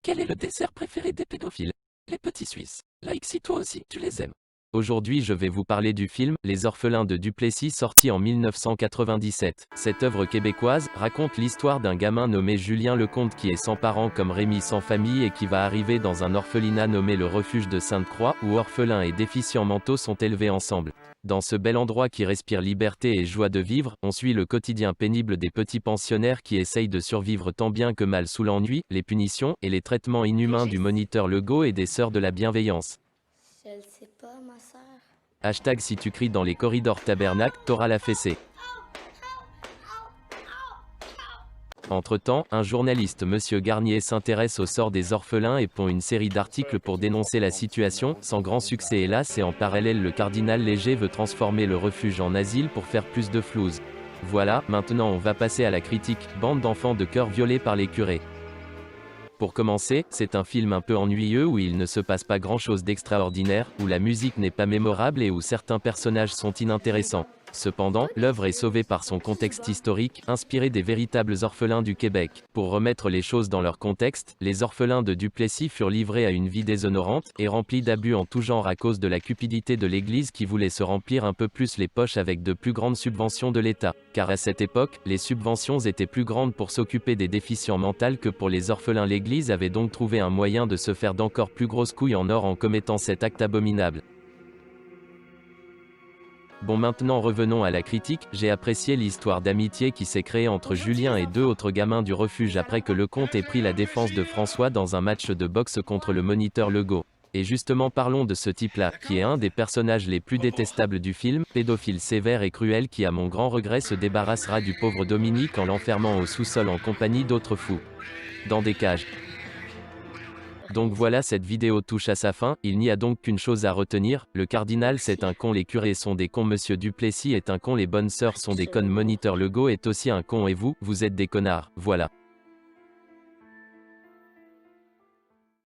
Quel est le dessert préféré des pédophiles? Les petits Suisses. Like si toi aussi, tu les aimes. Aujourd'hui je vais vous parler du film « Les orphelins de Duplessis » sorti en 1997. Cette œuvre québécoise raconte l'histoire d'un gamin nommé Julien Lecomte qui est sans parents comme Rémi sans famille et qui va arriver dans un orphelinat nommé le Refuge de Sainte-Croix où orphelins et déficients mentaux sont élevés ensemble. Dans ce bel endroit qui respire liberté et joie de vivre, on suit le quotidien pénible des petits pensionnaires qui essayent de survivre tant bien que mal sous l'ennui, les punitions et les traitements inhumains du moniteur Legault et des sœurs de la bienveillance. Je le sais pas, ma sœur. Hashtag si tu cries dans les corridors tabernacle, t'auras la fessée. Entre-temps, un journaliste Monsieur Garnier s'intéresse au sort des orphelins et pond une série d'articles pour dénoncer la situation, sans grand succès hélas et en parallèle le cardinal Léger veut transformer le refuge en asile pour faire plus de flouze. Voilà, maintenant on va passer à la critique, bande d'enfants de cœur violés par les curés. Pour commencer, c'est un film un peu ennuyeux où il ne se passe pas grand-chose d'extraordinaire, où la musique n'est pas mémorable et où certains personnages sont inintéressants. Cependant, l'œuvre est sauvée par son contexte historique, inspiré des véritables orphelins du Québec. Pour remettre les choses dans leur contexte, les orphelins de Duplessis furent livrés à une vie déshonorante et remplie d'abus en tout genre à cause de la cupidité de l'Église qui voulait se remplir un peu plus les poches avec de plus grandes subventions de l'État. Car à cette époque, les subventions étaient plus grandes pour s'occuper des déficients mentaux que pour les orphelins. L'Église avait donc trouvé un moyen de se faire d'encore plus grosses couilles en or en commettant cet acte abominable. Bon, maintenant revenons à la critique. J'ai apprécié l'histoire d'amitié qui s'est créée entre Julien et deux autres gamins du refuge après que Lecomte ait pris la défense de François dans un match de boxe contre le moniteur Legault. Et justement parlons de ce type-là, qui est un des personnages les plus détestables du film, pédophile sévère et cruel qui à mon grand regret se débarrassera du pauvre Dominique en l'enfermant au sous-sol en compagnie d'autres fous. Dans des cages. Donc voilà, cette vidéo touche à sa fin, il n'y a donc qu'une chose à retenir, le cardinal c'est un con, les curés sont des cons, Monsieur Duplessis est un con, les bonnes sœurs sont des connes, moniteur Legault est aussi un con et vous, vous êtes des connards, voilà.